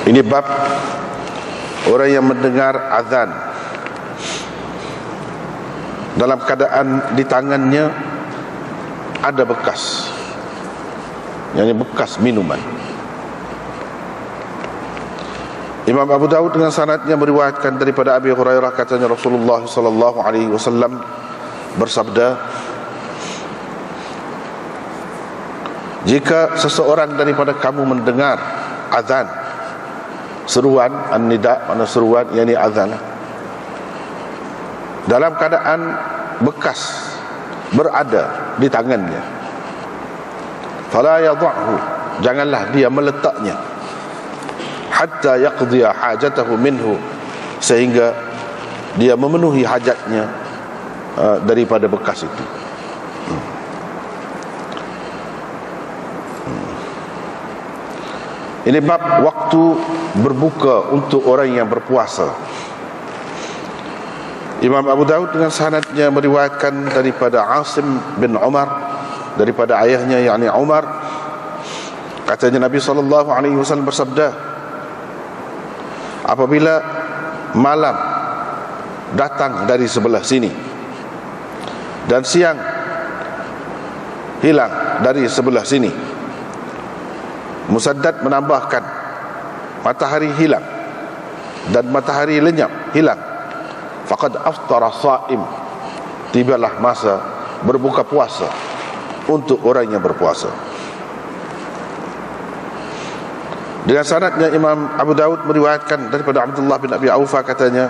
Ini bab orang yang mendengar azan dalam keadaan di tangannya ada bekas, yakni bekas minuman. Imam Abu Dawud dengan sanadnya meriwayatkan daripada Abi Hurairah, katanya Rasulullah sallallahu alaihi wasallam bersabda, jika seseorang daripada kamu mendengar azan, seruan an-nida, mana seruan, yakni azan, dalam keadaan bekas berada di tangannya, fala yadh'hu, janganlah dia meletaknya, hatta yaqdiya hajatahu minhu, sehingga dia memenuhi hajatnya daripada bekas itu. Ini bab waktu berbuka untuk orang yang berpuasa. Imam Abu Dawud dengan sanadnya meriwayatkan daripada Asim bin Umar, daripada ayahnya yakni Umar, katanya Nabi SAW bersabda, apabila malam datang dari sebelah sini dan siang hilang dari sebelah sini, Musaddad menambahkan, matahari hilang dan matahari lenyap hilang, faqad aftara shaim, tibalah masa berbuka puasa untuk orang yang berpuasa. Dengan sanadnya Imam Abu Dawud meriwayatkan daripada Abdullah bin Abi Aufa, katanya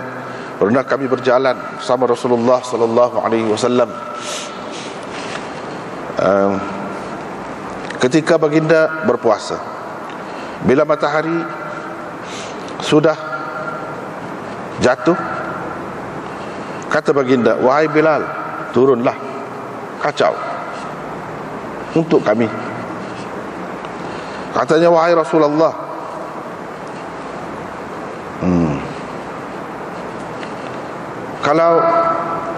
pernah kami berjalan bersama Rasulullah sallallahu alaihi wasallam ketika baginda berpuasa. Bila matahari sudah jatuh, kata baginda, wahai Bilal, turunlah kacau untuk kami. Katanya, wahai Rasulullah, kalau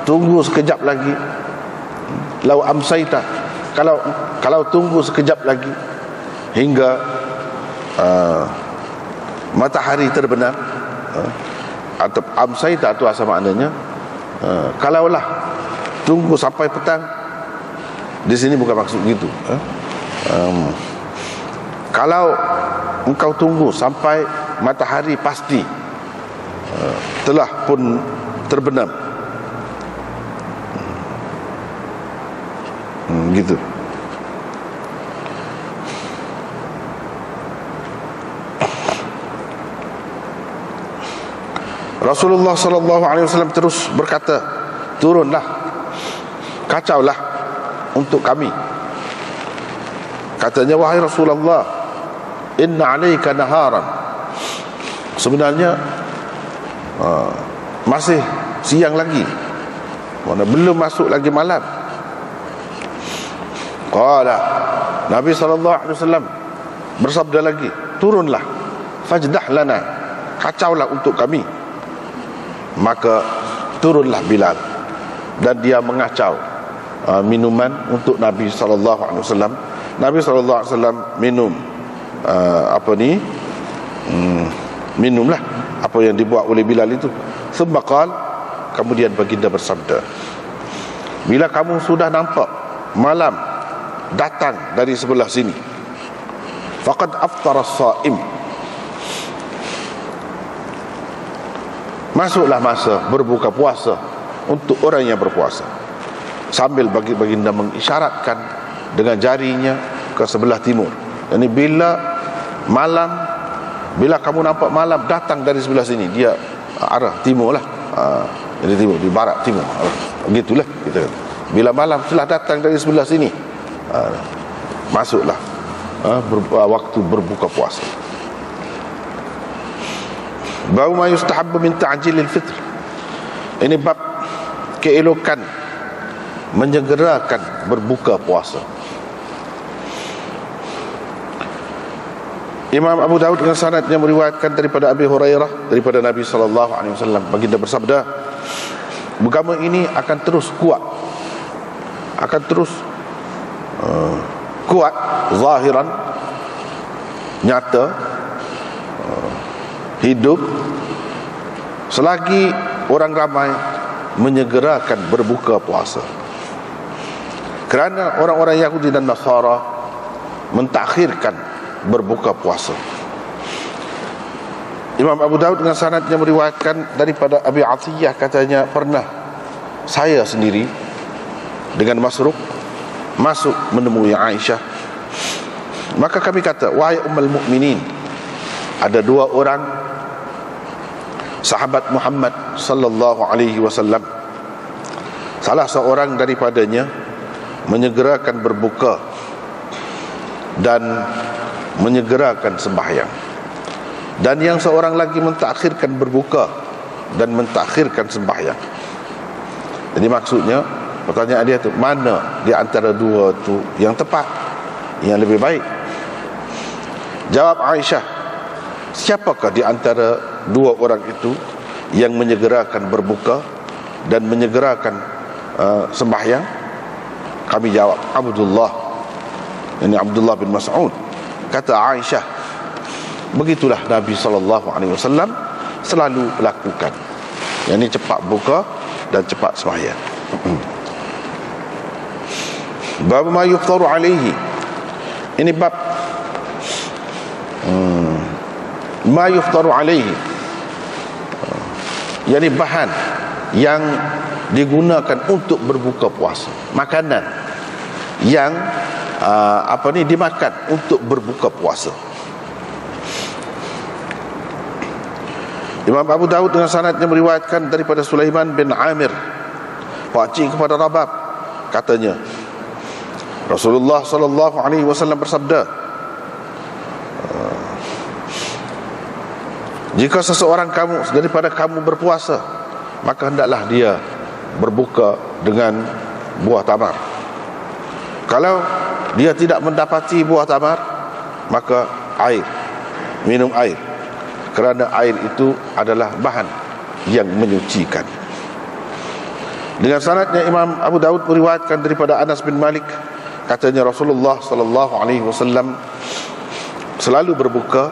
tunggu sekejap lagi, lau amsaita, kalau tunggu sekejap lagi hingga matahari terbenam, atau amsaita itu asal maknanya, kalaulah tunggu sampai petang, di sini bukan maksud gitu. Kalau engkau tunggu sampai matahari pasti telah pun terbenam, gitu. Rasulullah sallallahu alaihi wasallam terus berkata, turunlah kacaulah untuk kami. Katanya, wahai Rasulullah, inna alaika naharan, sebenarnya masih siang lagi, mana belum masuk lagi malam. Qala, Nabi SAW bersabda lagi, turunlah, fajdah lana, kacaulah untuk kami. Maka turunlah Bilal dan dia mengacau minuman untuk Nabi SAW. Nabi SAW minum minumlah apa yang dibuat oleh Bilal itu. Thumma qala, kemudian baginda bersabda, bila kamu sudah nampak malam datang dari sebelah sini, faqad aftara shaim, masuklah masa berbuka puasa untuk orang yang berpuasa. Sambil baginda mengisyaratkan dengan jarinya ke sebelah timur. Yani bila kamu nampak malam datang dari sebelah sini, dia arah timur lah, jadi timur, di barat timur, begitulah kita. Bila malam telah datang dari sebelah sini, masuklah waktu berbuka puasa. Bab ma yustahabbu min ta'jilil fitr. Ini bab keelokan menyegerakan berbuka puasa. Imam Abu Dawud dengan sanadnya meriwayatkan daripada Abi Hurairah, daripada Nabi SAW, baginda bersabda, agama ini akan terus kuat, akan terus kuat zahiran, nyata, hidup selagi orang ramai menyegerakan berbuka puasa. Kerana orang-orang Yahudi dan Nasara mentakhirkan berbuka puasa. Imam Abu Daud dengan sanadnya meriwayatkan daripada Abi Atiyah, katanya pernah saya sendiri dengan Masruq masuk menemui Aisyah. Maka kami kata, wahai ummul mukminin, ada dua orang sahabat Muhammad sallallahu alaihi wasallam. Salah seorang daripadanya menyegerakan berbuka dan menyegerakan sembahyang, dan yang seorang lagi mentakhirkan berbuka dan mentakhirkan sembahyang. Jadi maksudnya, pertanyaan dia tu, mana di antara dua tu yang tepat, yang lebih baik? Jawab Aisyah, siapakah di antara dua orang itu yang menyegerakan berbuka dan menyegerakan sembahyang? Kami jawab, Abdullah. Ini Abdullah bin Mas'ud. Kata Aisyah, begitulah Nabi SAW selalu lakukan, yang ini cepat buka dan cepat sembahyang. Bab ma yuftaru alaihi. Ini bab ma yuftaru alaihi, yakni bahan yang digunakan untuk berbuka puasa, makanan yang dimakan untuk berbuka puasa. Imam Abu Daud dengan sanadnya meriwayatkan daripada Sulaiman bin Amir, pakcik kepada Rabab, katanya Rasulullah sallallahu alaihi wasallam bersabda, jika seseorang daripada kamu berpuasa, maka hendaklah dia berbuka dengan buah tamar. Kalau dia tidak mendapati buah tamar, maka minum air, kerana air itu adalah bahan yang menyucikan. Dengan sanadnya Imam Abu Daud meriwayatkan daripada Anas bin Malik, katanya Rasulullah sallallahu alaihi wasallam selalu berbuka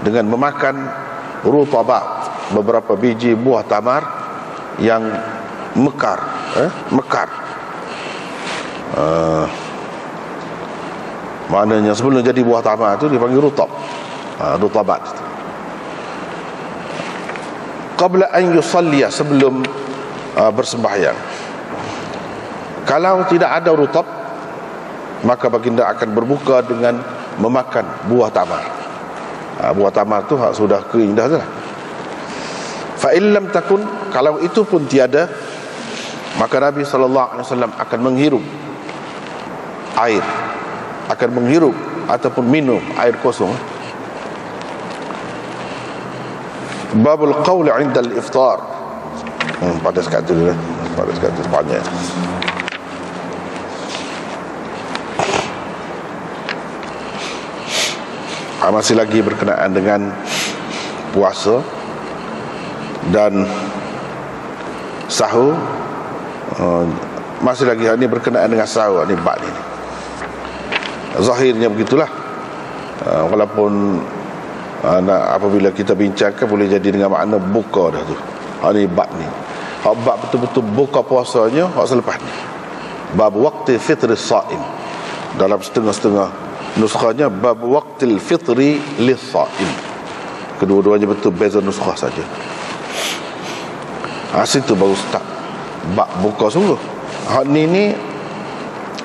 dengan memakan rutabat, beberapa biji buah tamar yang mekar. Maknanya sebelum jadi buah tamar itu dipanggil rutabat. Qabla an yusalliya, sebelum bersembahyang. Kalau tidak ada rutab, maka baginda akan berbuka dengan memakan buah tamar. Buah tamar tu sudah kering dah lah. Fa illam takun, kalau itu pun tiada, maka Nabi SAW akan menghirup air, akan menghirup ataupun minum air kosong. Babul qawl 'inda al-iftar. Pada sekali tu, banyak. Masih lagi berkenaan dengan puasa dan sahur. Masih lagi ini berkenaan dengan sahur. Ini bab ni, zahirnya begitulah. Walaupun apabila kita bincangkan, boleh jadi dengan makna buka dah tu. Ini bab ni. Bab betul-betul buka puasanya selepas ni. Bab waqti fitri saim. Dalam setengah-setengah nuskhanya bab waqtil fitri lis-saim. Kedua-duanya betul beza nuskhah saja. Situ baru start bab buka sungguh. Ni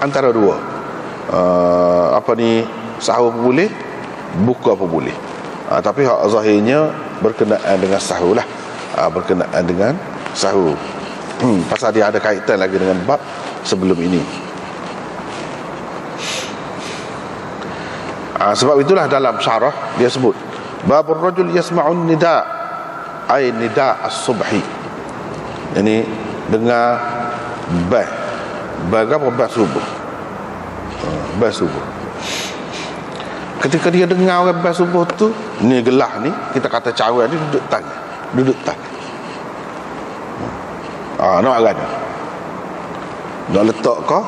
antara dua. Sahur pun boleh, buka pun boleh. Tapi hak zahirnya berkenaan dengan sahur lah. Berkenaan dengan sahur. Pasal dia ada kaitan lagi dengan bab sebelum ini. Sebab itulah dalam syarah dia sebut babur rajul yasma'un nida, ay nida as-subhi. Yani dengar bas subuh. Bas subuh. Ketika dia dengar orang bas subuh tu, ni gelah ni, kita kata cawan ni duduk tang. Nak kan? Nak letak ke?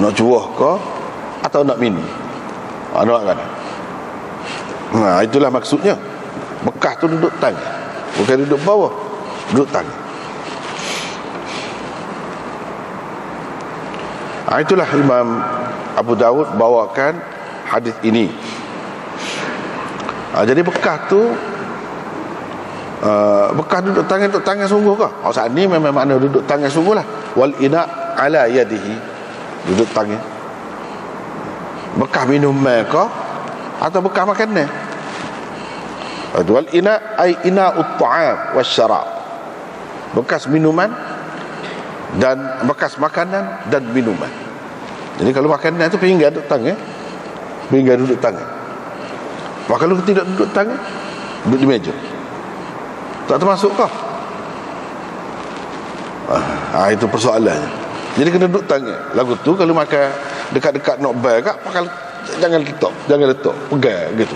Nak cuah ke? Atau nak minum? Nak kan? Itulah maksudnya. Bekah tu duduk tangga, bukan duduk bawah, duduk tangga. Itulah Imam Abu Dawud bawakan hadis ini. Jadi bekah tu bekah duduk tangan sungguh ke? Saat ni memang makna duduk tangan sungguh lah. Wal ina ala yadihi, duduk tangan. Bekah minuman ke atau bekah makanan? Wal ina ay ina'ut ta'am wasyarab, bekas minuman dan bekas makanan dan minuman. Jadi kalau makanan tu pinggan duduk tangan, pinggan duduk tangan. Maka kalau tidak duduk tangan, duduk di meja, tak termasuk kah? Itu persoalannya. Jadi kena duduk tangan. Lagu tu kalau makan dekat-dekat nak bar kak, jangan letak, pegang gitu.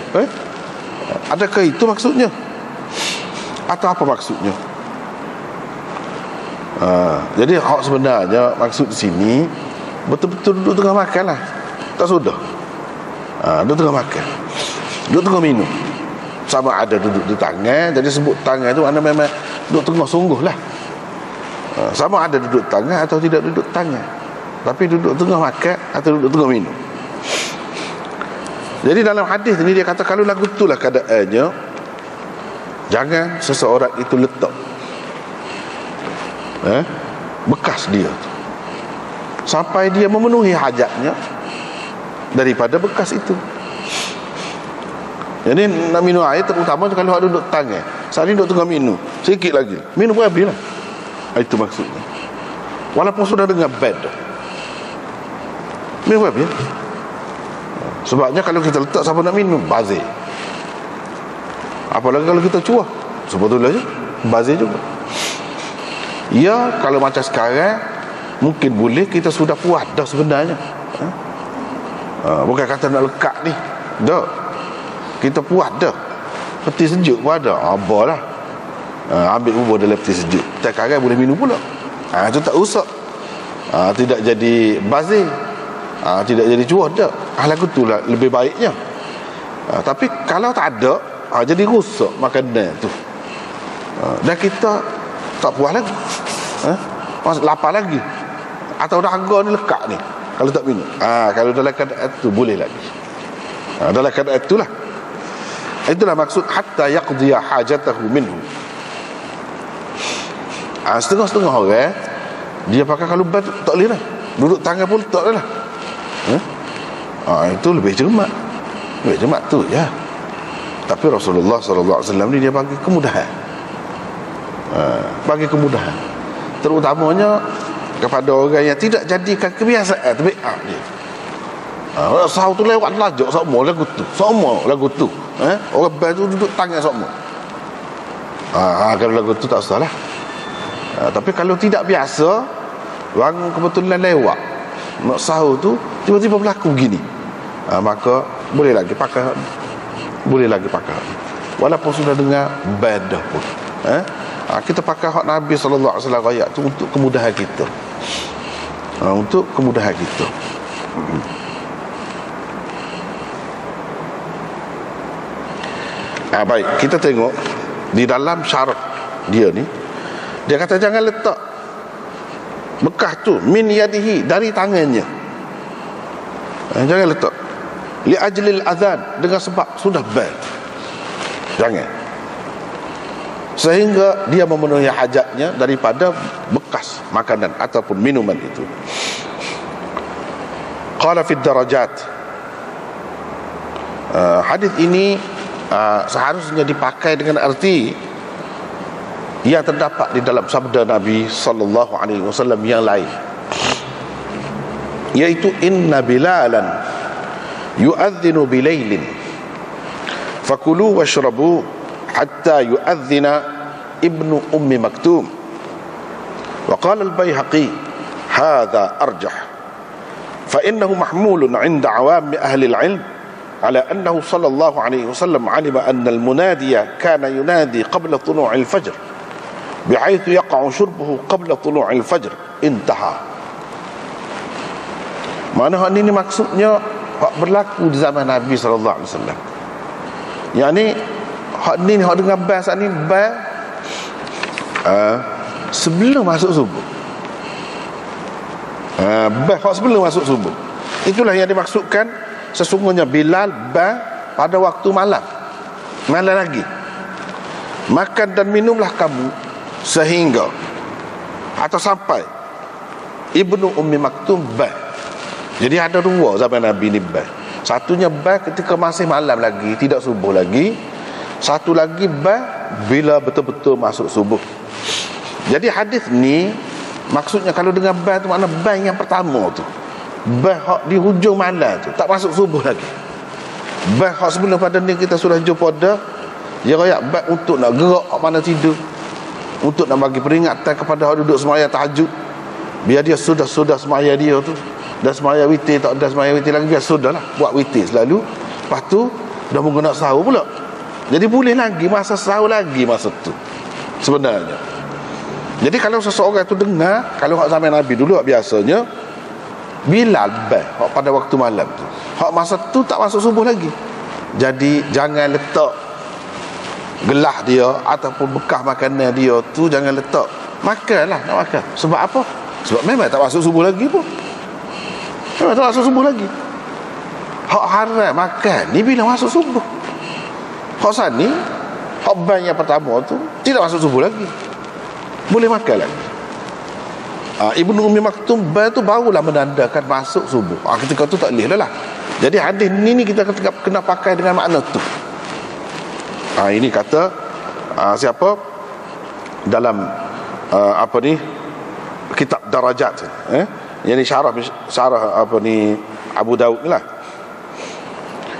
Adakah itu maksudnya? Atau apa maksudnya? Jadi hak sebenarnya maksud di sini betul-betul duduk tengah makan lah, tak sudah. Duduk tengah makan, duduk tengah minum. Sama ada duduk di tangan, jadi sebut tangan itu mana memang duduk tengah sungguh lah. Sama ada duduk tangan atau tidak duduk tangan, tapi duduk tengah makan atau duduk tengah minum. Jadi dalam hadis ini dia kata kalau lagu itulah keadaannya, jangan seseorang itu letak bekas dia sampai dia memenuhi hajatnya daripada bekas itu. Jadi nak minum air terutama kalau ada duduk tangan. Saat ini duduk tengah minum, sikit lagi minum pun habis lah. Itu maksudnya. Walaupun sudah dengar bed, minum pun habis. Sebabnya kalau kita letak siapa nak minum, bazir. Apalagi kalau kita cuah, sebetulnya je bazir juga. Ya, kalau macam sekarang mungkin boleh, kita sudah puas dah sebenarnya. Bukan kata nak lekat ni, dah kita puas dah. Peti sejuk pun ada, abalah. Ambil bubur dalam peti sejuk, sekarang boleh minum pula. Itu tak rusak, tidak jadi bazir, tidak jadi cuah dah. Lagu tu lah lebih baiknya. Tapi kalau tak ada, jadi rusak makanan tu. Dan kita tak puas lagi, lapar lagi, atau dahaga ni lekak ni kalau tak minum. Kalau dalam keadaan tu boleh lagi. Dalam keadaan itulah, itulah maksud hatta yaqdiya hajatahu minhu. Setengah-setengah orang dia pakai kalau bat tak boleh lah, duduk tangan pun tak lah. Itu lebih cermat. Lebih cermat tu ya. Tapi Rasulullah SAW ni dia bagi kemudahan, bagi kemudahan, terutamanya kepada orang yang tidak jadikan kebiasaan tabiat dia. Sahur tu lewat lajak semua lagu tu, orang baru duduk tangan semua. Kalau lagu tu tak salah. Tapi kalau tidak biasa, orang kebetulan lewat nak sahur tu, tiba-tiba berlaku begini, maka boleh lagi pakai, boleh lagi pakai, walaupun sudah dengar badah pun. Kita pakai hak Nabi SAW ayat tu untuk kemudahan kita, untuk kemudahan kita. Baik, kita tengok di dalam syarah dia ni, dia kata jangan letak bekas tu min yadihi, dari tangannya. Jangan letak li ajlil azan, dengan sebab sudah bad. Jangan, sehingga dia memenuhi hajatnya daripada bekas makanan ataupun minuman itu. Qala fi darajat. Hadis ini seharusnya dipakai dengan arti yang terdapat di dalam sabda Nabi sallallahu alaihi wasallam yang lain, yaitu inna bilalan yu'adhdhinu bilailin fakulu washrabu hatta yu'adhdhina ibnu ummi maktum. Wa qala al-Baihaqi hadha arjah fa innahu mahmulun 'inda 'awami ahli al-'ilm ala annahu sallallahu alaihi wasallam 'alima anna al-munadiya kana yunadi qabla tulu'il fajr bihaitsu yaqa'u syurbuhu qabla tulu'il fajr. Intaha. Mana hal ini maksudnya hak berlaku di zaman Nabi sallallahu alaihi wasallam. Yakni Hak ni hak dengan bel saat ni bel sebelum masuk subuh. Bel hak sebelum masuk subuh. Itulah yang dimaksudkan sesungguhnya Bilal bel pada waktu malam. Malam lagi. Makan dan minumlah kamu sehingga atau sampai Ibnu Ummi Maktum bel. Jadi ada dua zaman Nabi ni bel. Satunya bel ketika masih malam lagi, tidak subuh lagi. Satu lagi bel bila betul-betul masuk subuh. Jadi hadis ni maksudnya kalau dengan bel tu makna bel yang pertama tu. Bel hak di hujung malam tu, tak masuk subuh lagi. Bel hak sebelum pada ni kita sudah jumpa dah. Dia royak bel untuk nak gerak hak mana tidur. Untuk nak bagi peringatan kepada hak duduk semaya tahajud. Biar dia sudah semaya dia tu. Dah semaya witir, tak ada semaya witir lagi, biar sudahlah buat witir selalu. Lepas tu dah menggunakan sahur pula. Jadi boleh lagi masa sahur lagi masa tu sebenarnya. Jadi kalau seseorang tu dengar, kalau hak zaman Nabi dulu hak biasanya Bilal bel hak pada waktu malam tu, hak masa tu tak masuk subuh lagi. Jadi jangan letak gelah dia ataupun bekas makanan dia tu, jangan letak. Makanlah, nak makan. Sebab apa? Sebab memang tak masuk subuh lagi pun. Memang tak masuk subuh lagi. Hak haram makan ni bila masuk subuh. Hak sani, hak bel yang pertama tu tidak masuk subuh lagi, boleh makan lagi. Ibnu Ummi Maktum bel tu barulah menandakan masuk subuh. Ketika tu tak boleh dah lah. Jadi hadis ni kita kena pakai dengan makna tu. Ini kata siapa dalam apa ni kitab Darajat yang ni syarah apa ni Abu Daud ni lah.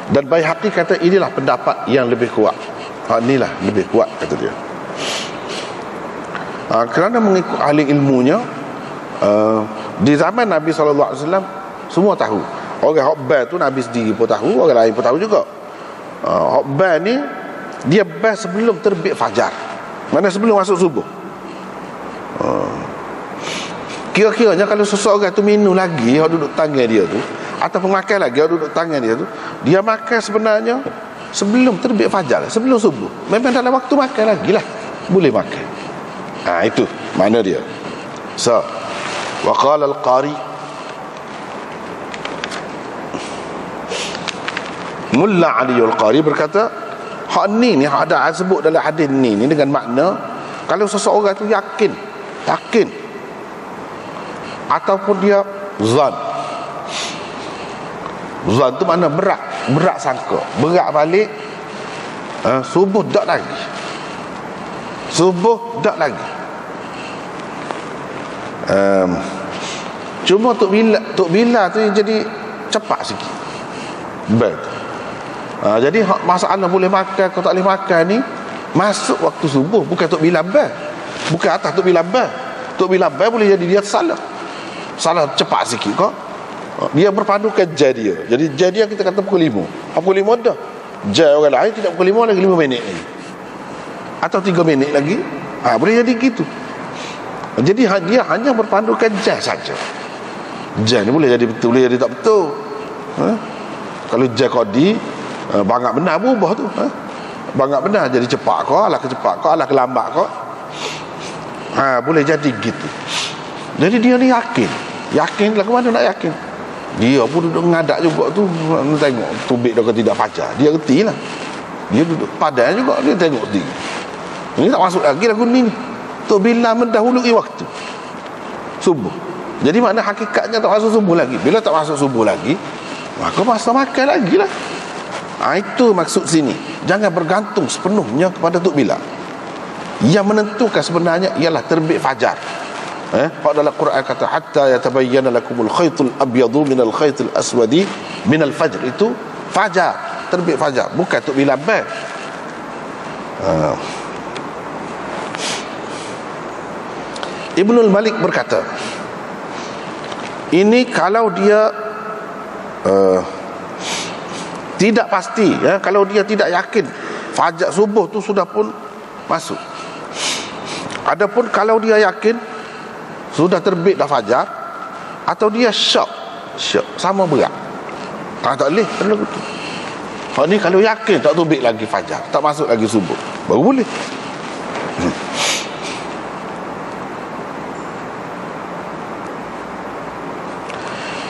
Dan Baihaqi kata inilah pendapat yang lebih kuat. Inilah lebih kuat kata dia. Kerana mengikut ahli ilmunya, di zaman Nabi SAW semua tahu. Orang hak bel tu Nabi sendiri pun tahu, orang lain pun tahu juga. Hak bel ni dia bel sebelum terbit fajar, mana sebelum masuk subuh. Kira-kiranya kalau seseorang tu minum lagi hak duduk tangan dia tu, ataupun makan lagi hak duduk tangan dia tu, dia makan sebenarnya sebelum terbit fajar, sebelum subuh. Memang dalam waktu makan lagi lah, boleh makan. Itu mana dia. So wa qala al-qari Mulla Ali al-Qari berkata, hak ni hak ada sebut dalam hadis ni dengan makna kalau seseorang tu yakin ataupun dia zan tu makna berat sangka, berat balik, subuh tak lagi, cuma Tok Bila tu yang jadi cepat sikit bel. Jadi masalah boleh makan atau tak boleh makan ni masuk waktu subuh, bukan Tok Bila bel, bukan atas Tok Bila bel. Tok Bila bel boleh jadi dia salah cepat sikit kok. Dia berpandukan jam dia. Jadi jam dia kita kata pukul 5. Pukul 5 dah. Jam orang lain tidak pukul 5 lagi 5 minit lagi. Atau 3 minit lagi. Boleh jadi gitu. Jadi dia hanya berpandukan jam saja. Jam ni boleh jadi betul, boleh jadi tak betul. Kalau jam kodi banyak benar berubah tu. Banyak benar jadi cepat kau, alah kecepat kau, alah kelambat kau. Boleh jadi gitu. Jadi dia ni yakin lah, ke mana nak yakin? Dia pun duduk ngadak juga tu, tengok tubik dah ke tidak fajar. Dia reti lah. Dia duduk padan juga, dia tengok sendiri. Ini tak masuk lagi lagu ni. Tok Bila mendahului waktu subuh. Jadi makna hakikatnya tak masuk subuh lagi. Bila tak masuk subuh lagi, maka masa makan lagi lah. Itu maksud sini. Jangan bergantung sepenuhnya kepada Tok Bila. Yang menentukan sebenarnya ialah terbit fajar. Pada dalam Quran kata hatta yatabayyana lakumul khaytul abyadu minal khaytil aswadi minal fajr, itu fajar, terbit fajar, bukan Tok Bila bel. Ibnul Malik berkata, ini kalau dia tidak pasti, kalau dia tidak yakin fajar subuh tu sudah pun masuk. Adapun kalau dia yakin sudah terbit dah fajar, atau dia syak sama berat, tak boleh. Hak ni kalau yakin tak terbit lagi fajar, tak masuk lagi subuh, baru boleh.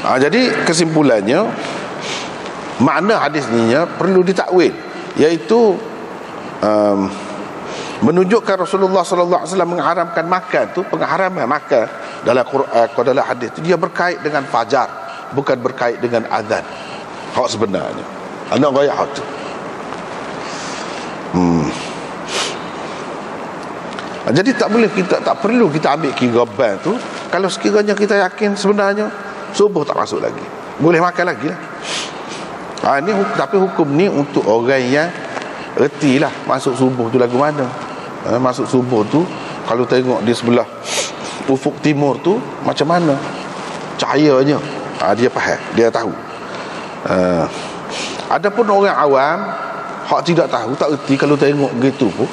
Jadi kesimpulannya, makna hadis ni perlu ditakwil, iaitu menunjukkan Rasulullah sallallahu alaihi wasallam mengharamkan makan tu, pengharaman makan dalam Quran, dalam hadis tu dia berkait dengan fajar, bukan berkait dengan azan. Hak sebenarnya anak gaya hak tu. Jadi tak perlu kita ambil kira ban tu kalau sekiranya kita yakin sebenarnya subuh tak masuk lagi, boleh makan lagi lah. Tapi hukum ni untuk orang yang reti lah masuk subuh tu lagu mana. Masuk subuh tu kalau tengok di sebelah ufuk timur tu macam mana cahayanya, dia faham, dia tahu. Adapun orang awam hak tidak tahu, tak reti, kalau tengok gitu pun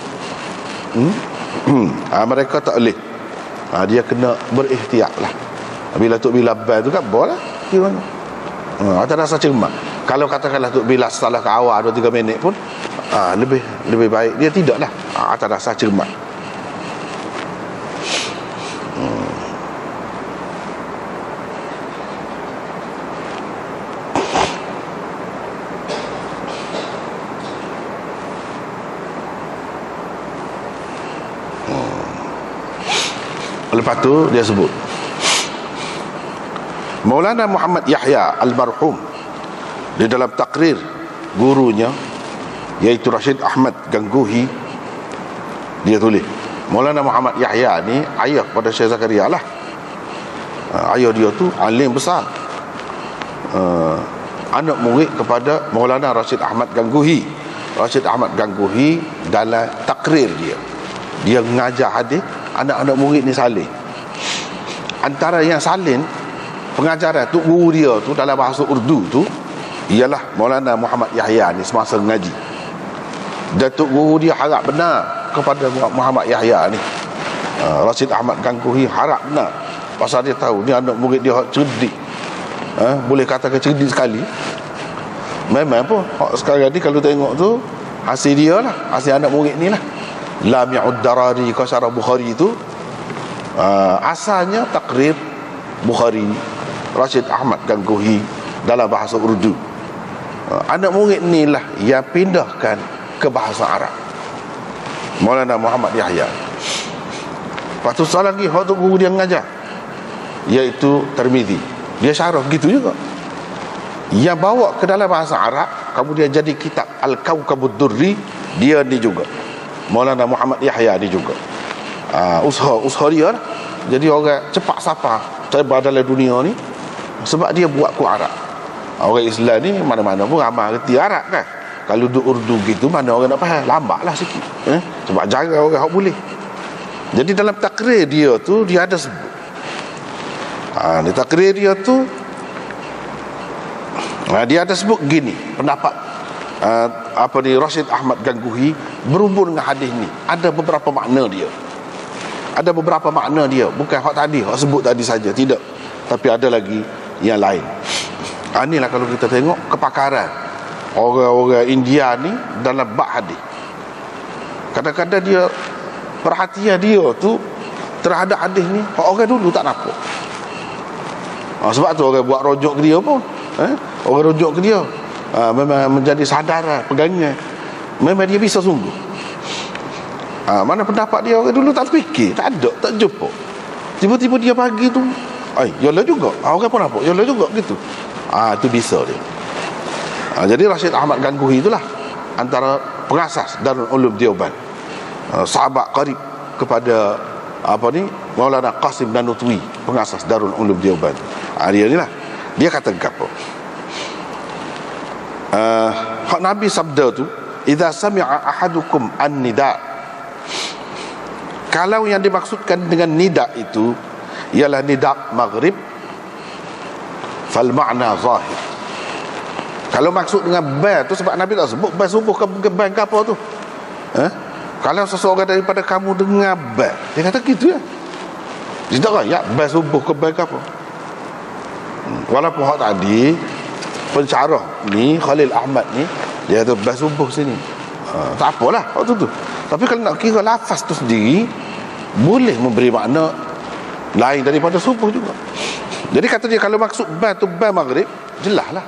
mereka tak boleh, dia kena berikhtiar lah. Bila Tok Bila bal tu kan boleh gimana, ada rasa cermat. Kalau katakanlah Tok Bila salah ke awal 2-3 minit pun lebih baik dia tidaklah, atas rasa cermat. Lepas tu dia sebut Maulana Muhammad Yahya Al-Marhum di dalam takrir gurunya iaitu Rashid Ahmad Gangguhi, dia tulis Maulana Muhammad Yahya ni ayah pada Syekh Zakaria lah. Ayah dia tu alim besar, anak murid kepada Maulana Rashid Ahmad Gangguhi. Rashid Ahmad Gangguhi dalam takrir dia mengajar hadis, anak-anak murid ni salin. Antara yang salin pengajaran tu guru dia tu dalam bahasa Urdu tu ialah Maulana Muhammad Yahya ni semasa mengaji. Datuk guru dia harap benar kepada Muhammad Yahya ni, Rashid Ahmad Gangguhi harap benar, pasal dia tahu ni anak murid dia cerdik, boleh katakan cerdik sekali. Memang pun sekarang ni kalau tengok tu hasil dia lah, hasil anak murid ni lah. Lam Ya'ud Darari Qasyara Bukhari tu asalnya takrir Bukhari, Rashid Ahmad Gangguhi dalam bahasa Urdu. Anak murid ni lah yang pindahkan ke bahasa Arab, Maulana Muhammad Yahya. Lepas tu salah lagi hak tu guru dia mengajar, iaitu Tirmizi, dia syarah gitu juga, yang bawa ke dalam bahasa Arab, kemudian jadi kitab Al-Kawkabud Durri. Dia ni juga Maulana Muhammad Yahya ni juga usaha dia lah. Jadi orang cepat sapa terbang dalam dunia ni sebab dia buat ku Arab. Orang Islam ni mana-mana pun ramai reti Arab kan. Kalau duduk Urdu gitu mana orang nak faham, lambatlah sikit, sebab jarang orang hak boleh. Jadi dalam takrir dia tu dia ada sebut, di takrir dia tu dia ada sebut gini pendapat Rashid Ahmad Gangguhi berhubung dengan hadis ni. Ada beberapa makna dia, bukan hak tadi, hak sebut tadi saja, tidak, tapi ada lagi yang lain. Inilah kalau kita tengok kepakaran orang-orang India ni dalam bab hadis. Kadang-kadang dia perhatian dia tu terhadap hadis ni hak orang dulu tak nampak. Sebab tu orang buat rujuk ke dia pun, orang rujuk ke dia memang menjadi sadaran pegangan, memang dia bisa sungguh. Mana pendapat dia orang dulu tak fikir, tak ada, tak jumpa, tiba-tiba dia pagi tu yalah juga, orang pun nampak yalah juga gitu. Itu bisa dia. Jadi Rashid Ahmad Gangguhi itulah antara pengasas Darul Ulum Deoban, sahabat qarib kepada Maulana Qasim Nanutwi, pengasas Darul Ulum Deoban. Dia ni lah, dia kata apa, hak Nabi sabda tu, idza sami'a ahadukum an-nida, kalau yang dimaksudkan dengan nida itu ialah nida maghrib, fal ma'na zahir. Kalau maksud dengan bal tu, sebab Nabi tak sebut bal subuh ke bal ke apa tu, kalau seseorang daripada kamu dengar bal, dia kata gitu ya, dia tak ya bal subuh ke bal ke apa. Walaupun hak tadi pensyarah ni Khalil Ahmad ni Dia tu bas subuh sini. Tak apalah waktu tu. Tapi kalau nak kira lafaz tu sendiri, boleh memberi makna lain daripada subuh juga. Jadi kata dia kalau maksud ba tu ba maghrib, jelas lah.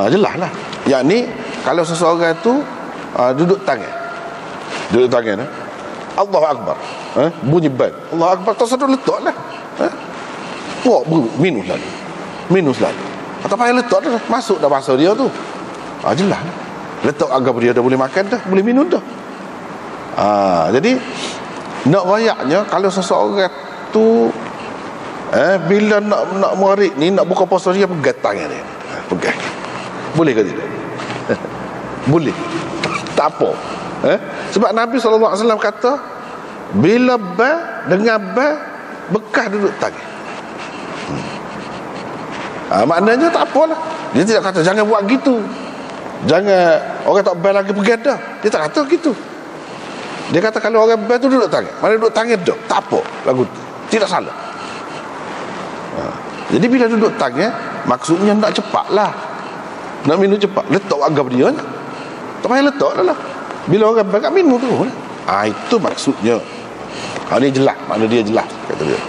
Jelas lah. Yakni kalau seseorang tu duduk tangan. Duduk tangan Allahu Akbar. Bunyi ban. Allahu Akbar terus letak lah. Wah, minus lagi. Minus lagi. Atau payah letak dah. Masuk dah bahasa dia tu. Jelas lah. Letak agak dia dah boleh makan dah, boleh minum dah. Jadi nak rayaknya kalau seseorang tu bila nak muarik ni, nak buka puasa dia, pegang tangan dia. Pegang. Boleh ke tidak? Boleh. Tak apa. Sebab Nabi SAW kata, bila ba dengan ba bekas duduk tangan. Maknanya tak apalah. Dia tidak kata jangan buat gitu, jangan orang tak ba lagi pegang dah. Dia tak kata gitu. Dia kata kalau orang ba tu duduk tangan, mana duduk tangan dah, tak apa lagu tu, tidak salah. Jadi bila duduk tangan, maksudnya nak cepat lah, nak minum cepat, letak agak dia, tak payah letak dah lah. Bila orang ba kat minum tu itu maksudnya. Ini jelas, makna dia jelas, kata dia.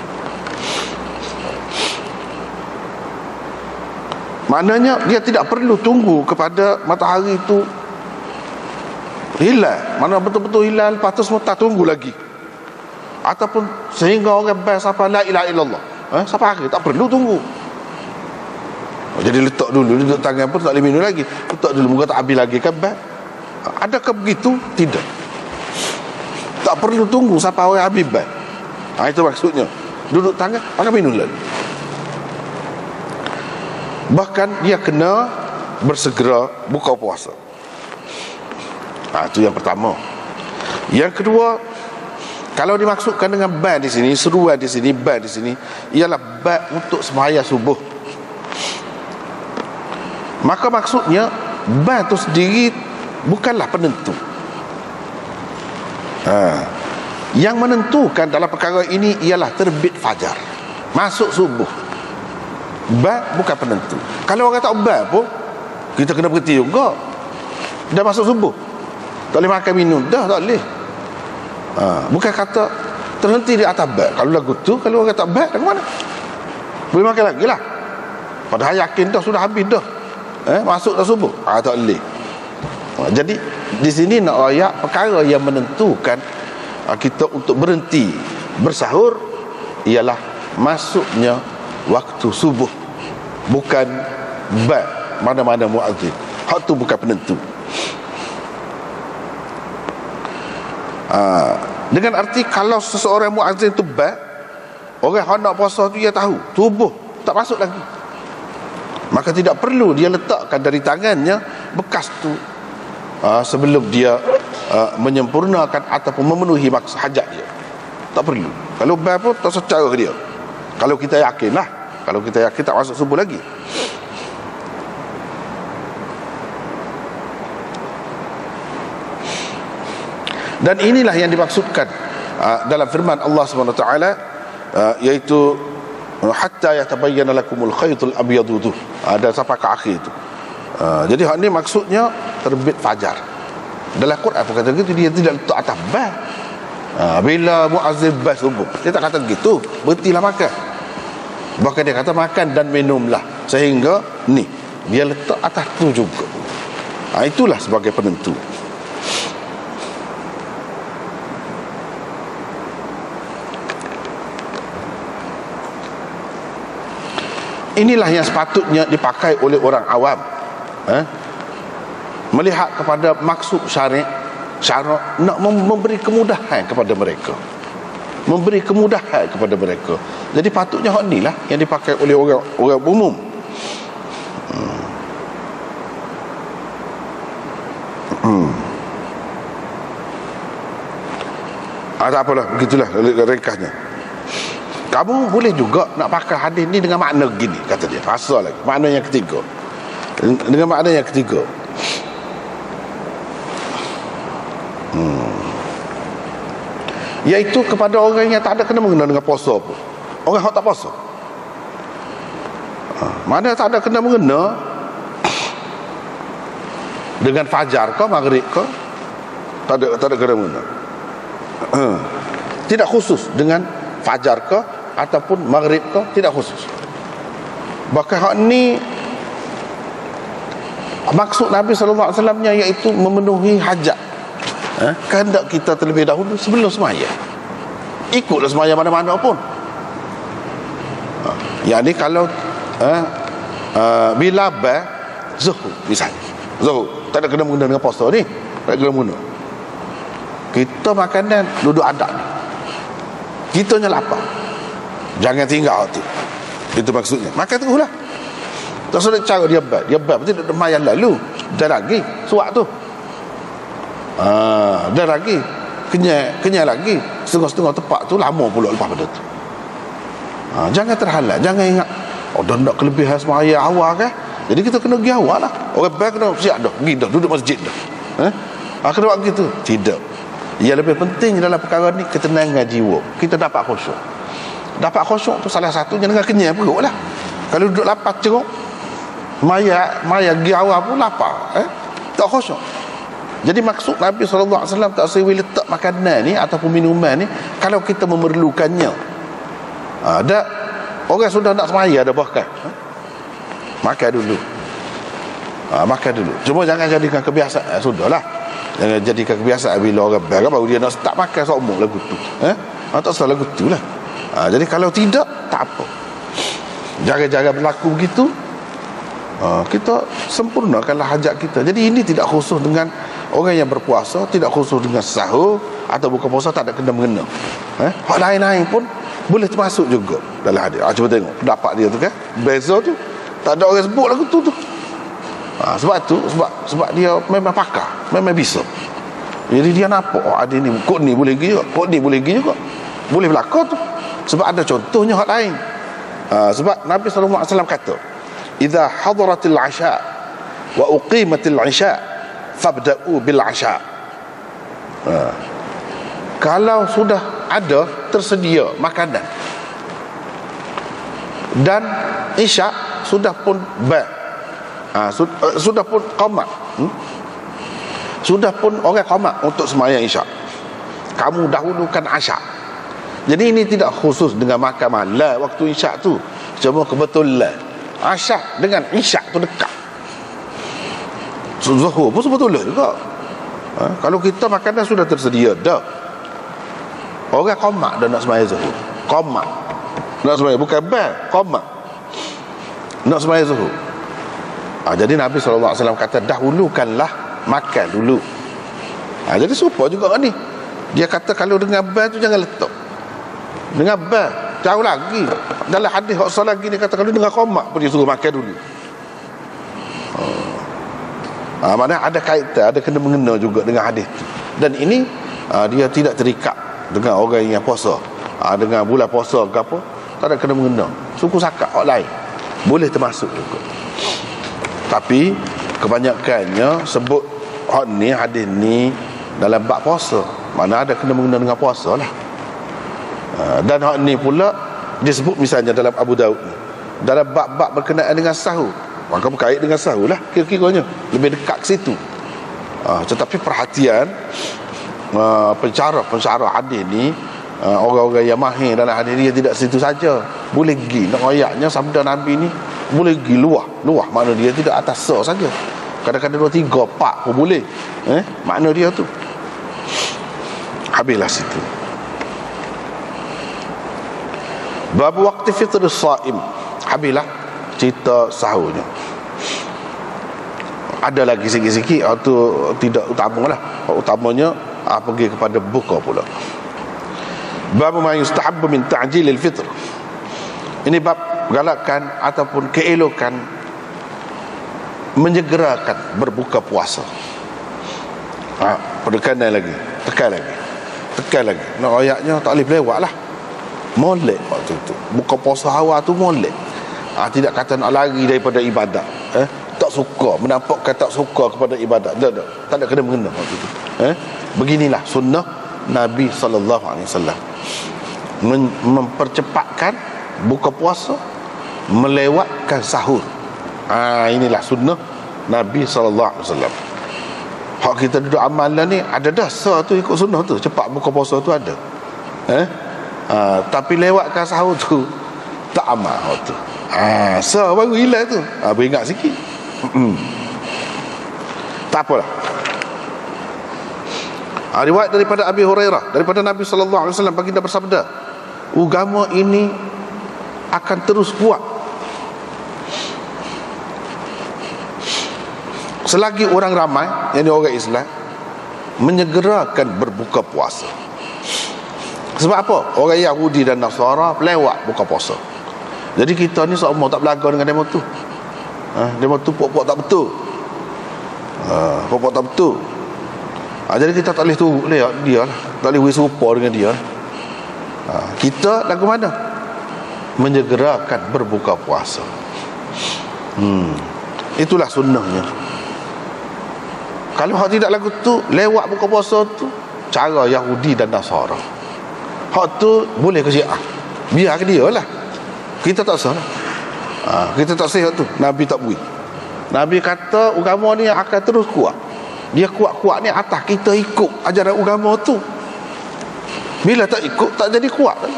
Maknanya dia tidak perlu tunggu kepada matahari itu hilal, mana betul-betul hilal, lepas tu semua tak tunggu lagi, ataupun sehingga orang baik sampai la ilaha illallah, sampai akhir tak perlu tunggu. Jadi letak dulu, letak tangan pun tak boleh minum lagi, letak dulu, moga tak habis lagi kan baik. Adakah begitu? Tidak. Tak perlu tunggu sampai orang habis baik. Itu maksudnya. Duduk tangan, maka minum lagi. Bahkan dia kena bersegera buka puasa. Itu yang pertama. Yang kedua, kalau dimaksudkan dengan ba di sini, seruan di sini, ba di sini, ialah ba untuk sembahyang subuh. Maka maksudnya ba itu sendiri bukanlah penentu. Yang menentukan dalam perkara ini ialah terbit fajar, masuk subuh. Ba bukan penentu. Kalau orang tak ba pun, kita kena berhenti juga. Dah masuk subuh, tak boleh makan minum dah, tak boleh. Bukan kata terhenti di atas ba. Kalau lagu tu, kalau orang tak ba, ke mana? Boleh makan lagi lah. Padahal yakin dah sudah habis dah, masuk dah subuh, tak boleh. Jadi di sini nak rayak perkara yang menentukan kita untuk berhenti bersahur ialah masuknya waktu subuh, bukan ba mana-mana muazzin. Hak tu bukan penentu. Dengan arti kalau seseorang muazzin tu ba, orang yang nak puasa tu dia tahu subuh tak masuk lagi, maka tidak perlu dia letakkan dari tangannya bekas tu sebelum dia menyempurnakan ataupun memenuhi maksud hajat dia. Tak perlu. Kalau ba pun tak secara dia, kalau kita yakin lah, kalau kita yakin tak masuk subuh lagi. Dan inilah yang dimaksudkan dalam firman Allah SWT, iaitu hatta yatabayyana lakumul khaytul abyadu tu, dan sampai ke akhir itu. Jadi hal ini maksudnya terbit fajar. Dalam Quran pun kata gitu, dia tidak letak atas ba. Bila muazzin ba subuh, dia tak kata gitu, berhentilah makan. Bahkan dia kata makan dan minumlah, sehingga ni dia letak atas tu juga. Itulah sebagai penentu. Inilah yang sepatutnya dipakai oleh orang awam, melihat kepada maksud syarak nak memberi kemudahan kepada mereka, memberi kemudahan kepada mereka. Jadi patutnya hak inilah yang dipakai oleh orang umum. Tak apalah, begitulah ringkasnya. Kamu boleh juga nak pakai hadis ni dengan makna gini, kata dia. Rasa lagi makna yang ketiga, dengan makna yang ketiga, iaitu kepada orang yang tak ada kena mengena dengan puasa pun. Orang yang tak puasa, mana tak ada kena mengena, Dengan fajar ke maghrib ke, tak ada kena-mengena. Tidak khusus dengan fajar ke ataupun maghrib ke, tidak khusus. Bahkan hak ni maksud Nabi SAW nya iaitu memenuhi hajat kehendak kita terlebih dahulu sebelum semaya. Ikutlah semaya mana-mana pun. Yang ni kalau bila zuhur misalnya, zuhur tak ada kena-mengena dengan puasa ni, tak ada kena-mengena. Kita makanan duduk adat ni, kita nya lapar, jangan tinggal tu. Itu maksudnya. Makan terus lah. Tak sudah cara dia berarti dia mayan lalu. Dah lagi suak tu. Dah lagi kenyang lagi. Setengah-setengah tepat tu lama pula lepas pada tu. Jangan terhalang, jangan ingat dah nak kelebihan semaya awal kan. Jadi kita kena pergi awal lah. Orang baik kena siap dah, pergi dah, duduk masjid dah. Kena buat gitu. Tidak. Yang lebih penting dalam perkara ni ketenangan jiwa. Kita dapat khusyuk. Dapat khusyuk tu salah satunya dengan kenyang perut lah. Kalau duduk lapar ceruk, maya pergi awal pun lapar, tak khusyuk. Jadi maksud Nabi SAW tak sewi letak makanan ni ataupun minuman ni kalau kita memerlukannya. Ada orang sudah nak semaya dah bahkan makan dulu. Makan dulu. Cuma jangan jadikan kebiasaan. Sudahlah. Jangan jadikan kebiasaan bila orang baru dia nak start makan seumur lagu tu. Tak salah lagu tu lah. Jadi kalau tidak, tak apa. Jaga-jaga berlaku begitu, kita sempurnakanlah hajat kita. Jadi ini tidak khusus dengan orang yang berpuasa, tidak khusus dengan sahur atau buka puasa, tak ada kena-mengena. Hak lain-lain pun boleh termasuk juga dalam hadis. Cuba tengok pendapat dia tu kan, beza tu. Tak ada orang sebut lagu tu. Sebab tu sebab dia memang pakar, memang bisa. Jadi dia nampak ada ni, kod ni boleh pergi juga, kod ni boleh pergi juga. Boleh berlaku tu. Sebab ada contohnya hak lain. Sebab Nabi SAW kata, "Idza hadaratil 'asha wa uqimatil 'isha fabda'u bil 'asha." Kalau sudah ada tersedia makanan dan isyak sudah pun sudah pun qamat, sudah pun orang qamat untuk sembahyang isyak, kamu dahulukan asyak. Jadi ini tidak khusus dengan makan malam waktu isyak tu, cuma kebetulan asyak dengan isyak tu dekat. Zuhur pun sebetulnya juga. Kalau kita makanan sudah tersedia dah, orang qamat dah nak sembahyang zuhur, qamat nak sembahyang, bukan bel, qamat nak sembahyang zuhur. Jadi Nabi SAW kata dahulukanlah makan dulu. Jadi serupa juga ni. Dia kata kalau dengan bel tu jangan letak. Dengan bel jauh lagi. Dalam hadis hak lagi dia kata kalau dengan qamat pun dia suruh makan dulu. Mana ada kaitan, ada kena mengena juga dengan hadis tu. Dan ini dia tidak terikat dengan orang yang puasa. Dengan bulan puasa ke apa, tak ada kena mengena. Suku sakat hak lain boleh termasuk juga. Tapi kebanyakannya sebut hak ni, hadis ni dalam bab puasa. Mana ada kena mengena dengan puasa lah. Dan hak ni pula disebut misalnya dalam Abu Daud ni, dalam bab-bab berkenaan dengan sahur, maka berkait dengan sahur lah kira-kiranya, lebih dekat ke situ. Tetapi perhatian pensyarah hadis ni, orang-orang yang mahir dalam hadis ni, tidak situ saja. Boleh pergi nak ayatnya sabda Nabi ni, boleh pergi luah, makna dia tidak atas saja. Kadang-kadang 2, 3, 4 pun boleh. Makna dia tu. Habislah situ. Bab waktu fitr as-saim. Habislah cerita sahurnya. Ada lagi sikit-sikit, itu tidak utamalah. Utamanya pergi kepada buka pula. Bab ma yustahabbu min ta'jilil fitr. Ini bab galakkan ataupun keelokan menyegerakan berbuka puasa. Penekanan lagi, tekan lagi. Nak ayatnya tak boleh lewat lah. Molek waktu tu. Buka puasa awal tu molek. Tidak kata nak lari daripada ibadat. Tak suka, menampakkan tak suka kepada ibadat. Tak ada kena mengena waktu tu. Beginilah sunnah Nabi SAW. Mempercepatkan buka puasa, melewatkan sahur. Inilah sunnah Nabi SAW. hak kita duduk amalan ni ada dasar tu, ikut sunnah tu, cepat buka puasa tu ada. Tapi lewatkan sahur tu tak amal hak tu. So baru hilang tu. Beringat sikit. Tak apalah. Riwayat daripada Abi Hurairah, daripada Nabi sallallahu alaihi wasallam, baginda bersabda, agama ini akan terus kuat selagi orang ramai, yakni orang Islam, menyegerakan berbuka puasa. Sebab apa? Orang Yahudi dan Nasara lewat buka puasa. Jadi kita ni semua tak belaga dengan demo tu. Demo tu pokok tak betul. Pokok tak betul. Jadi kita tak boleh turut dia lah. Tak boleh serupa dengan dia. Kita lagu mana? Menyegerakan berbuka puasa. Itulah sunnahnya. Kalau hak tidak lagu tu, lewat buka puasa tu, cara Yahudi dan Nasara. Hak tu boleh ke Syiah, biar ke dia lah. Kita tak sah lah. Kita tak sah tu. Nabi tak bui. Nabi kata agama ni akan terus kuat. Dia kuat-kuat ni atas kita ikut ajaran agama tu. Bila tak ikut, tak jadi kuat dah.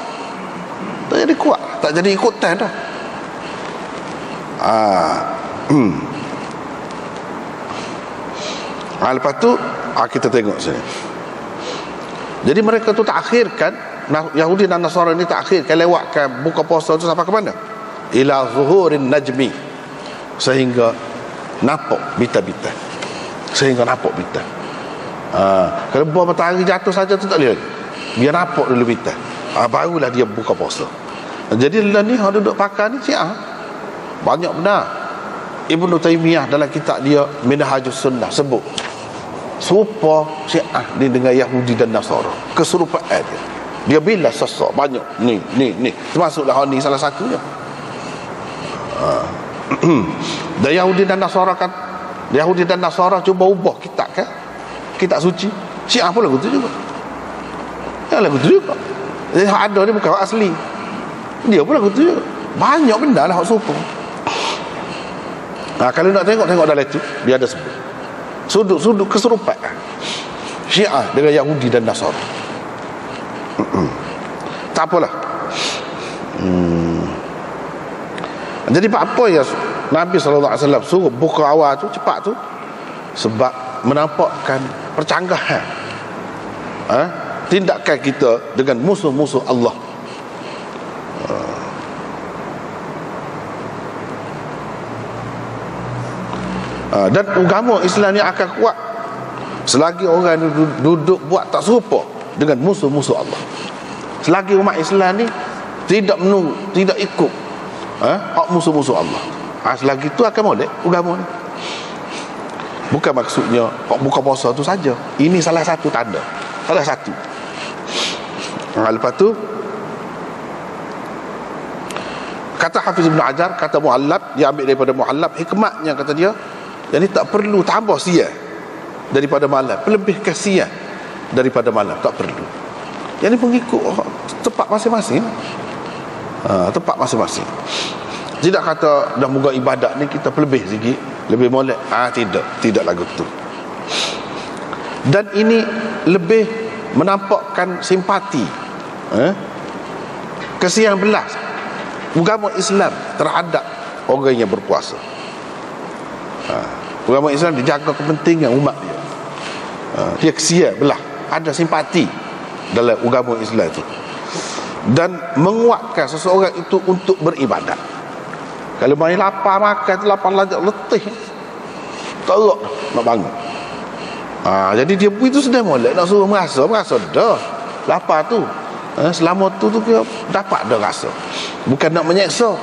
Tak jadi kuat, tak jadi ikutan dah. Lepas tu kita tengok sini. Jadi mereka tu tak akhirkan, Yahudi dan Nasara ni tak akhirkan lewatkan buka puasa tu sampai ke mana? Ila zuhurin najmi, sehingga nampak bintang-bintang. Sehingga nampak bintang. Kalau buah matahari jatuh saja tu tak boleh lagi. Biar nampak dulu bintang. Barulah dia buka puasa. Jadi lah ni orang duduk pakai ni Syiah. Banyak benar. Ibnu Taimiyah dalam kitab dia Minhajus Sunnah sebut serupa Syiah ni dengan Yahudi dan Nasara. Keserupaan dia. Dia bila sesak banyak ni. Termasuklah ni salah satunya. Dan Yahudi dan Nasara kan, Yahudi dan Nasara cuba ubah kitab kan, kitab suci. Syiah pun lagu tu juga. Lagu tu juga. Jadi ada ni bukan asli. Dia pun lagu tu juga. Banyak benda lah hak serupa. Kalau nak tengok dalam itu, dia ada sebut sudut-sudut keserupaan Syiah dengan Yahudi dan Nasara. Tak apalah. Jadi apa ya Nabi SAW suruh buka awal tu cepat tu? Sebab menampakkan percanggahan tindakan kita dengan musuh-musuh Allah. Dan agama Islam ni akan kuat selagi orang duduk buat tak serupa dengan musuh-musuh Allah. Selagi umat Islam ni tidak menunggu, tidak ikut hak musuh-musuh Allah, selagi itu akan molek agama ni. Bukan maksudnya buka puasa tu saja. Ini salah satu tanda, salah satu. Lepas tu kata Hafiz Ibn Hajar, kata Muhallab, dia ambil daripada Muhallab, hikmatnya kata dia, jadi tak perlu tambah siang daripada malam, pelebihkan siang daripada malam, tak perlu. Jadi pengikut tempat masing-masing. Tempat masing-masing. Tidak kata dah moga ibadat ni kita pelebih sikit, lebih molek. Tidak lagu tu. Dan ini lebih menampakkan simpati, kesian belas agama Islam terhadap orang yang berpuasa. Agama Islam dijaga kepentingan umat dia. Dia kesian belah, ada simpati dalam agama Islam itu, dan menguatkan seseorang itu untuk beribadat. Kalau main lapar makan tu, lapar lajak letih, teruk nak bangun. Jadi dia pun itu sedang molek nak suruh merasa dah lapar tu. Selama tu dia dapat dah rasa. Bukan nak menyeksa.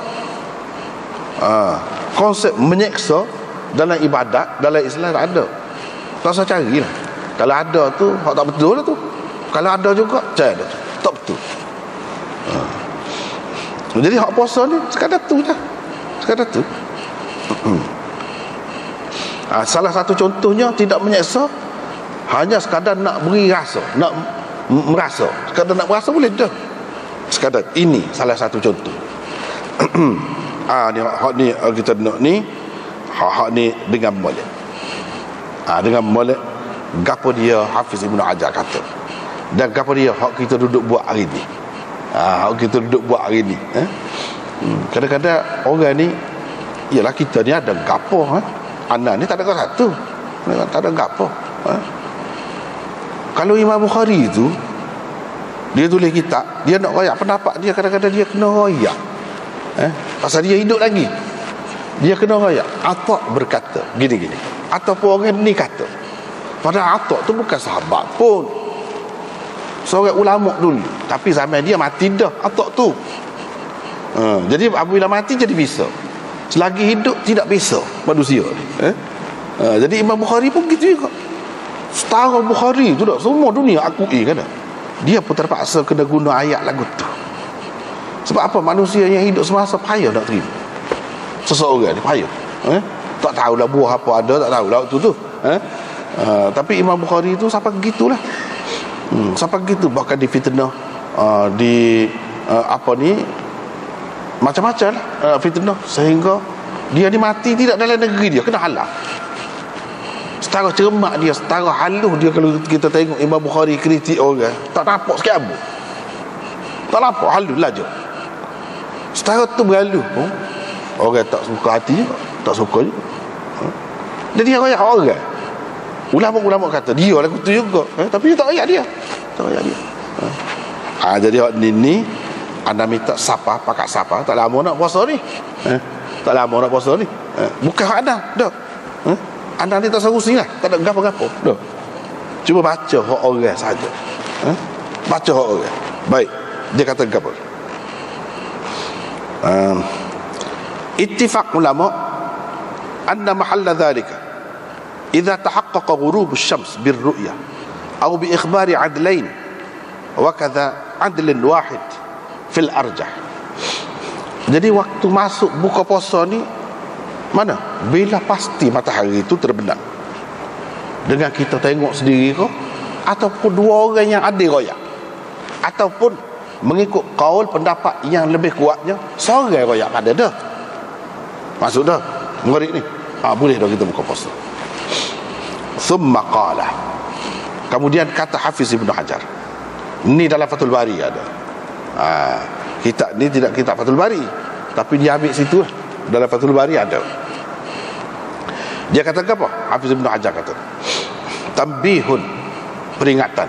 Konsep menyeksa dalam ibadat, dalam Islam tak ada. Tak usah carilah. Kalau ada tu hak tak betul lah tu. Kalau ada juga cari tu tak betul. Jadi hak puasa ni sekadar tu je. Sekadar tu. Salah satu contohnya tidak menyeksa, hanya sekadar nak beri rasa, nak merasa. Sekadar nak merasa boleh dah. Sekadar ini salah satu contoh. Ni hak ni kita nak ni hak ni dengan molek. Dengan molek gapo dia Hafiz Ibnu Hajar kata, dan gapo dia hak kita duduk buat hari ni. Hak kita duduk buat hari ni. Kadang-kadang orang ni, ialah kita ni ada gapo, anak ni tak ada kau satu, tak ada gapo. Kalau Imam Bukhari tu, dia tulis kitab, dia nak royak pendapat dia, kadang-kadang dia kena royak. Pasal dia hidup lagi, dia kena royak. Atta' berkata gini-gini, ataupun orang ni kata. Padahal Atta' tu bukan sahabat pun, seorang ulama dulu, tapi zaman dia mati dah Atta' tu. Jadi apabila mati jadi bisa, selagi hidup tidak bisa manusia ni. Jadi Imam Bukhari pun gitu juga. Setara Bukhari tu dah semua dunia akui kan. Dia pun terpaksa kena guna ayat lagu tu. Sebab apa? Manusia yang hidup semasa payah nak terima. Seseorang ni payah. Tak tahulah buah apa ada, tak tahulah waktu tu. Tapi Imam Bukhari tu sampai gitulah. Sampai gitu, bahkan difitnah, macam-macam lah fitnah, sehingga dia ni mati tidak dalam negeri dia, kena halang. Setara cermat dia, setara halus dia. Kalau kita tengok Imam Bukhari kritik orang, tak nampak sikit apa, tak nampak, halus lah je. Setara tu berhalus, orang tak suka hati juga, tak suka juga. Jadi dia royak orang. Ulama-ulama kata dia lah kutu juga, tapi dia tak royak dia, tak royak dia. Jadi ni anda minta siapa, pakat siapa, tak lama nak puasa ni, tak lama nak puasa ni, bukan anda dah. Anda ni tak serusi lah, tak ada gapo-gapo dah. Cuba baca hak orang saja. Baca hak orang. Baik, dia kata gapo? Ittifaq ulama anna mahalla dhalika idza tahaqqaqa ghurub asy-syams bir-ru'yah aw bi ikhbari 'adlain wa kadha 'adlin wahid fil arjah. Jadi waktu masuk buka puasa ni mana? Bila pasti matahari itu terbenam, dengan kita tengok sendiri ke, ataupun dua orang yang ada royak, ataupun mengikut kaul pendapat yang lebih kuatnya seorang royak ada dah. Masuk dah murid ni, boleh dah kita buka puasa. Thumma qala, kemudian kata Hafiz Ibnu Hajar, ni dalam Fathul Bari ada. Kitab ni tidak kitab Fathul Bari, tapi dia ambil situ lah. Dalam Fathul Bari ada. Dia kata apa? Hafiz Ibnu Hajar kata, tambihun, peringatan,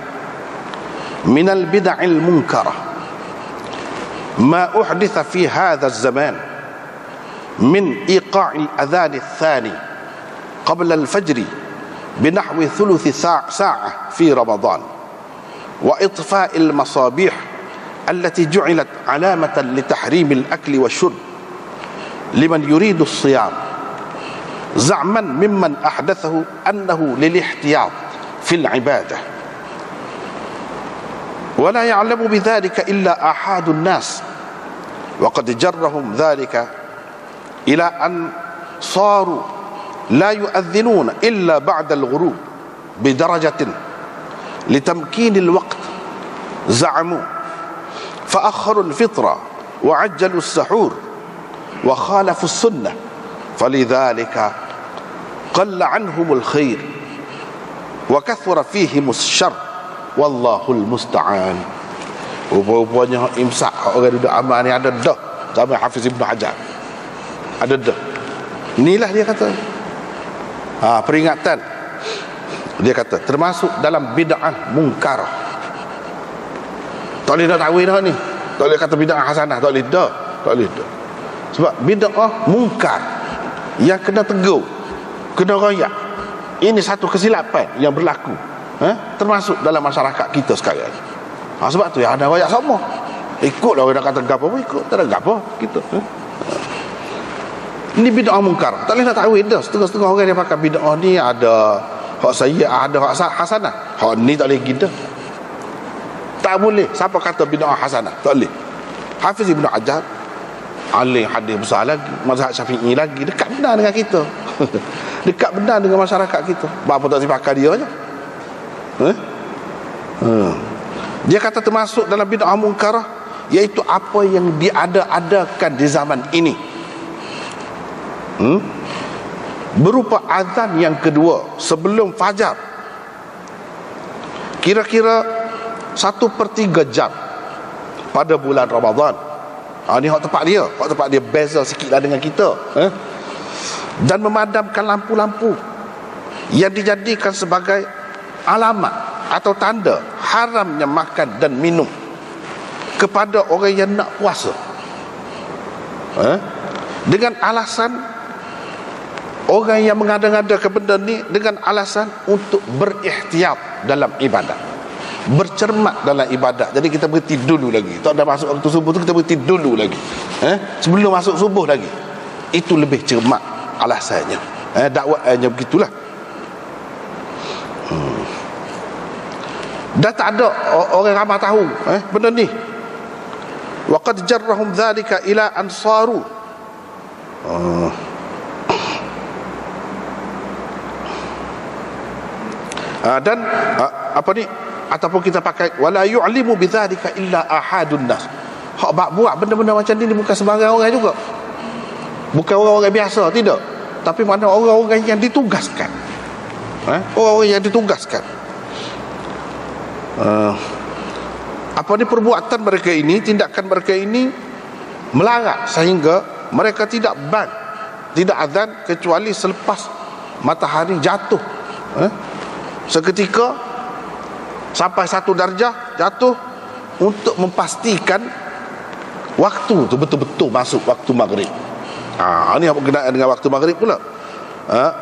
minal bid'il munkarah ma uhditha fi hadha az-zaman min iqa'il adhan ath-thani qabla al-fajr binahwi thuluth sa'ah fi Ramadan wa itfa'il masabih allati ju'ilat 'alamatan li tahrim al-akli wash-shurb liman yuridu as-siyam زعما ممن أحدثه أنه للاحتياط في العبادة ولا يعلم بذلك إلا أحد الناس وقد جرهم ذلك إلى أن صاروا لا يؤذنون إلا بعد الغروب بدرجة لتمكين الوقت زعموا فأخروا الفطرة وعجلوا السحور وخالفوا السنة فلذلك قل عنهم الخير وكثر فيهم الشر والله المستعان. Rupanya imsak orang duduk amal ni ada dah zaman Hafiz Ibnu Hajar, ada dah. Inilah dia kata, peringatan. Dia kata termasuk dalam bid'ah munkarah. Tak boleh nak takwil dah ni, tak boleh kata bid'ah hasanah, tak boleh dah, tak boleh dah. Sebab bid'ah munkar yang kena tegur, kena royak. Ini satu kesilapan yang berlaku, termasuk dalam masyarakat kita sekarang. Sebab tu yang ada royak sama, ikutlah orang nak kata gapo pun ikut, tak ada gapo kita. Ini bid'ah munkar, tak boleh nak takwil dah. Setengah-setengah orang dia pakai bid'ah ni ada hak sayyi'ah, ada hak hasanah. Hak ni tak boleh kita, tak boleh. Siapa kata bid'ah hasanah? Tak boleh. Hafiz Ibnu Hajar alim hadis besar lagi, mazhab Syafi'i lagi, dekat benar dengan kita. Dekat benar dengan masyarakat kita. Apa tak dipakai dia je. Dia kata termasuk dalam bid'ah munkarah, iaitu apa yang diada-adakan di zaman ini, berupa azan yang kedua sebelum fajar kira-kira 1/3 jam pada bulan Ramadan. Ni hak tempat dia beza sikit lah dengan kita. Dan memadamkan lampu-lampu yang dijadikan sebagai alamat atau tanda haramnya makan dan minum kepada orang yang nak puasa. Dengan alasan orang yang mengada-ngadakan benda ni dengan alasan untuk berihtiyat dalam ibadat, bercermat dalam ibadat. Jadi kita berhenti dulu lagi. Tak ada masuk waktu subuh tu, kita berhenti dulu lagi. Sebelum masuk subuh lagi. Itu lebih cermat alasannya. Dakwahnya begitulah. Dan tak ada orang ramai tahu benda ni. Wa qad jarrahum dhalika ila ansaru. Dan apa ni, ataupun kita pakai wala yu'limu bidzalika illa ahadun nas. Hak buat benda-benda macam ni bukan sembarang orang juga. Bukan orang-orang biasa, tidak. Tapi mana orang-orang yang ditugaskan. Orang-orang yang ditugaskan. Apa ni perbuatan mereka ini, tindakan mereka ini melarat sehingga mereka tidak azan kecuali selepas matahari jatuh. Seketika sampai 1 darjah jatuh untuk memastikan waktu tu betul-betul masuk waktu maghrib. Ini apa berkenaan dengan waktu maghrib pula.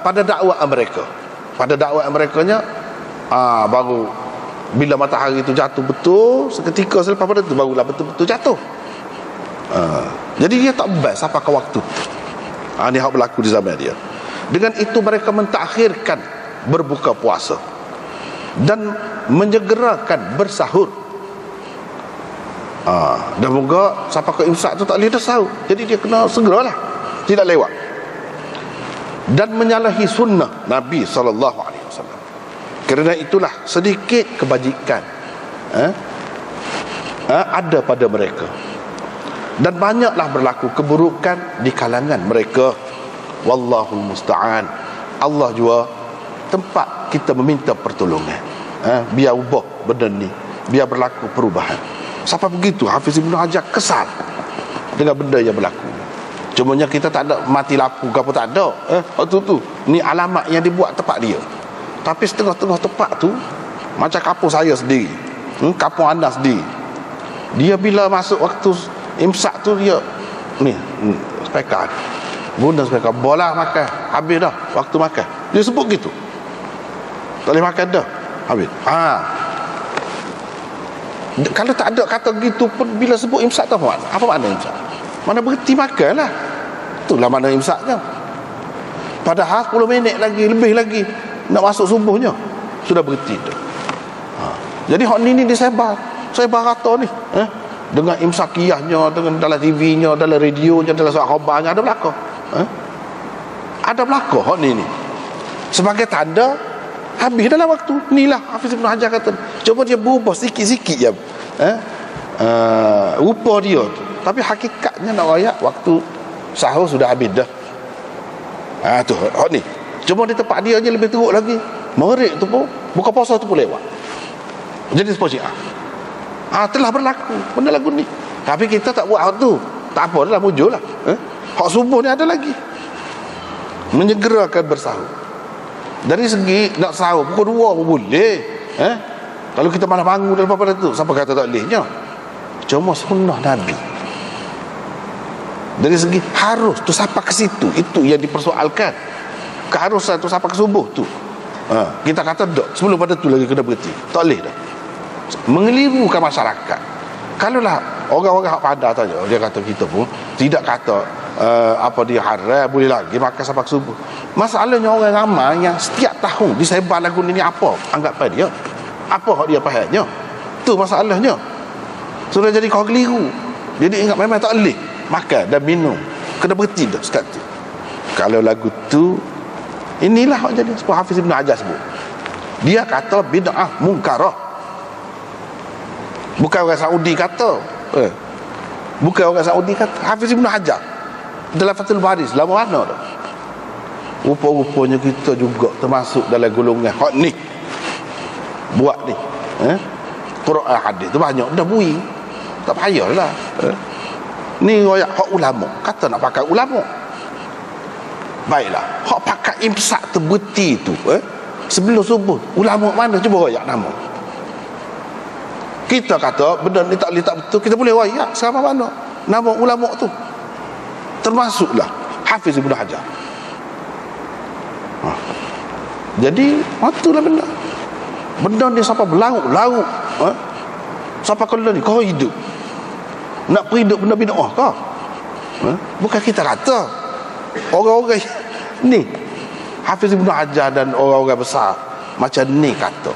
Pada dakwah mereka, nya baru bila matahari itu jatuh betul, seketika selepas pada itu barulah betul-betul jatuh. Jadi dia tak bebas sampai ke waktu. Ini hak berlaku di zaman dia. Dengan itu mereka mentakhirkan berbuka puasa dan menyegerakan bersahur. Dan moga sampai ke imsak tu tak boleh dah sahur. Jadi dia kena segeralah, tidak lewat. Dan menyalahi sunnah Nabi SAW. Kerana itulah sedikit kebajikan ada pada mereka, dan banyaklah berlaku keburukan di kalangan mereka. Wallahul musta'an. Allah juga tempat kita meminta pertolongan. Biar ubah benda ni, biar berlaku perubahan. Sampai begitu Hafiz Ibn Hajar kesal dengan benda yang berlaku. Cumanya kita tak ada mati lampu ke apa, tak ada. Waktu tu ni alamat yang dibuat tempat dia. Tapi setengah-tengah tempat tu macam kampung saya sendiri, kampung anda sendiri, dia bila masuk waktu imsak tu dia ni spekar, guna spekar, bola makan habis dah waktu makan. Dia sebut gitu, tak boleh makan dah, habis. Kalau tak ada kata gitu pun, bila sebut imsak tu apa makna imsak? Mana berhenti makan lah. Itulah makna imsaknya. Padahal 10 minit lagi, lebih lagi nak masuk subuhnya sudah berhenti dah. Jadi hak ni disebar rata ni, dengan imsakiyahnya, dengan dalam TV-nya, dalam radionya, dalam surat khabarnya ada belaka. Ada belaka hak ni sebagai tanda habis dalam waktu. Inilah Hafiz Ibn Hajar kata, cuba dia berubah sikit-sikit je rupa dia tu, tapi hakikatnya nak rakyat waktu sahur sudah habis dah. Tu hak ni. Cuma di tempat dia je lebih teruk lagi. Maghrib tu pun, buka puasa tu pun lewat. Jadi seperti telah berlaku benda lagu ni. Tapi kita tak buat hak tu. Tak apa dah, mujur lah. Hak subuh ni ada lagi. Menyegerakan bersahur. Dari segi nak sahur pukul 2 pun boleh. Kalau kita malah bangun dalam pada tu, siapa kata tak bolehnya? Cuma sunnah Nabi. Dari segi harus tu sampai ke situ, itu yang dipersoalkan. Keharusan tu sampai ke subuh tu. Kita kata tak, sebelum pada tu lagi kena berhenti. Tak boleh dah. Mengelirukan masyarakat. Kalaulah orang-orang hak pandai saja, dia kata kita pun tidak kata apa dia haram, boleh lagi makan sampai ke subuh. Masalahnya orang ramai yang setiap tahun disebar lagu ni, apa anggapan dia, apa hak dia fahamnya. Tu masalahnya. Sudah jadi kau keliru. Jadi ingat memang tak boleh makan dan minum, kena berhenti dah sekali. Kalau lagu tu, inilah hak jadi seperti Hafiz Ibn Hajar sebut. Dia kata bid'ah munkarah. Bukan orang Saudi kata. Bukan orang Saudi kata. Hafiz Ibn Hajar dalam Fathul Bari lama mana dah. Rupa-rupanya kita juga termasuk dalam golongan hak ni. Buat ni. Quran hadis tu banyak dah bui. Tak payahlah. Ni royak hak ulama, kata nak pakai ulama. Baiklah, hak pakai imsak terberti tu sebelum subuh, ulama mana cuba royak nama. Kita kata benda ni tak betul, kita boleh royak sama mana nama ulama tu. Termasuklah Hafiz Ibn Hajar. Jadi itulah benda ni siapa berlarut-larut, siapa kalau ni kau hidup nak perhidup benda bid'ah kau, bukan kita kata. Orang-orang ni Hafiz Ibn Hajar dan orang-orang besar macam ni kata,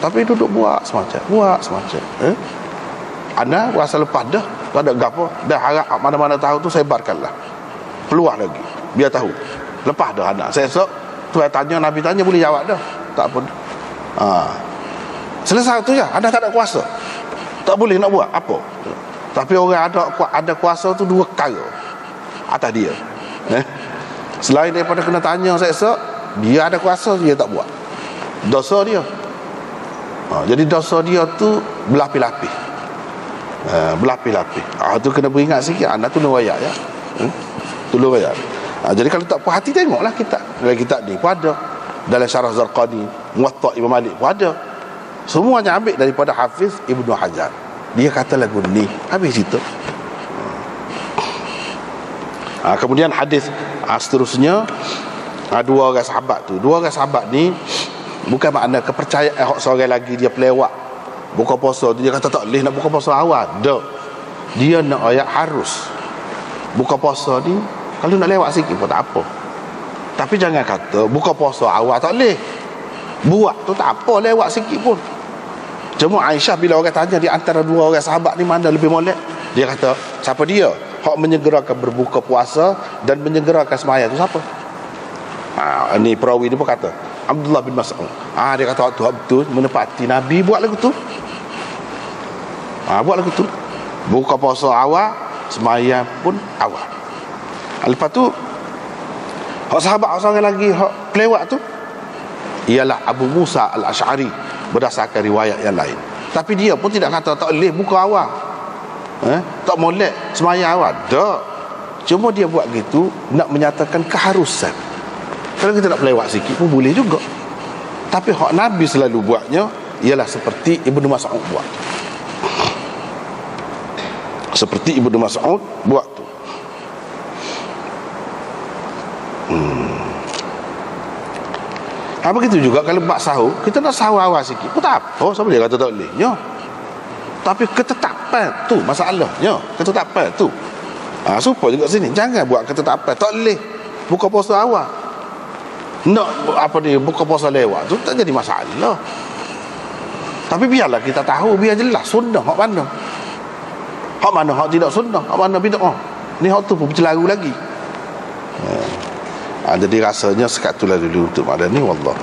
tapi duduk buat semacam Anda rasa lepas dah tak ada gapo, dah harap mana-mana tahu tu sebarkanlah, peluang lagi biar tahu. Lepas dah anak saya esok tu tanya, Nabi tanya boleh jawab dah, tak apa. Selesai tu je. Anda tak ada kuasa, tak boleh nak buat apa. Tapi orang ada kuasa tu dua perkara atas dia. Selain daripada kena tanya saya esok, dia ada kuasa, dia tak buat, dosa dia. Jadi dosa dia tu berlapis-lapis. Berlapis-lapis. Tu kena beringat sikit. Anda tolong royak ya. Tolong royak. Jadi kalau tak puas hati, tengoklah kitab. Dalam kitab ni pun ada, dalam Syarah Zarqani, Muwatta' Imam Malik pun ada. Semuanya ambil daripada Hafiz Ibn Hajar. Dia kata lagu ni, habis situ. Kemudian hadis seterusnya, dua orang sahabat ni bukan makna kepercayaan seorang lagi dia pelewat buka puasa tu, dia kata tak boleh nak buka puasa awal. Tak. Dia nak ayat harus buka puasa ni, kalau nak lewat sikit pun tak apa. Tapi jangan kata buka puasa awal tak boleh, buat tu tak apa, lewat sikit pun. Cuma Aisyah bila orang tanya di antara dua orang sahabat ni mana lebih molek, dia kata siapa dia hak menyegerakan berbuka puasa dan menyegerakan sembahyang tu siapa? Ni perawi ni pun kata Abdullah bin Mas'ud. Dia kata waktu betul menepati Nabi buat lagu tu. Buat lagu tu. Buka puasa awal, sembahyang pun awal. Lepas tu hak sahabat seorang lagi hak pelewat tu ialah Abu Musa Al-Asy'ari berdasarkan riwayat yang lain. Tapi dia pun tidak kata tak boleh buka awal, tak molek sembahyang awal. Tak. Cuma dia buat gitu nak menyatakan keharusan. Kalau kita nak pelewat sikit pun boleh juga. Tapi hak Nabi selalu buatnya ialah seperti Ibnu Mas'ud buat. Seperti Ibnu Mas'ud buat tu. Begitu juga kalau bak sahur, kita nak sahur awal sikit pun tak apa. Siapa dia kata tak boleh? Tapi ketetapan tu masalahnya. Ketetapan tu. Supaya juga sini jangan buat ketetapan tak boleh buka puasa awal. Nak buka puasa lewat tu tak jadi masalah. Tapi biarlah kita tahu, biar jelas sunnah hak mana hak tidak sunnah, hak mana bid'ah. Ni hak tu pun bercelaru lagi. Jadi rasanya sekat tu lah dulu untuk malam ni. Wallahu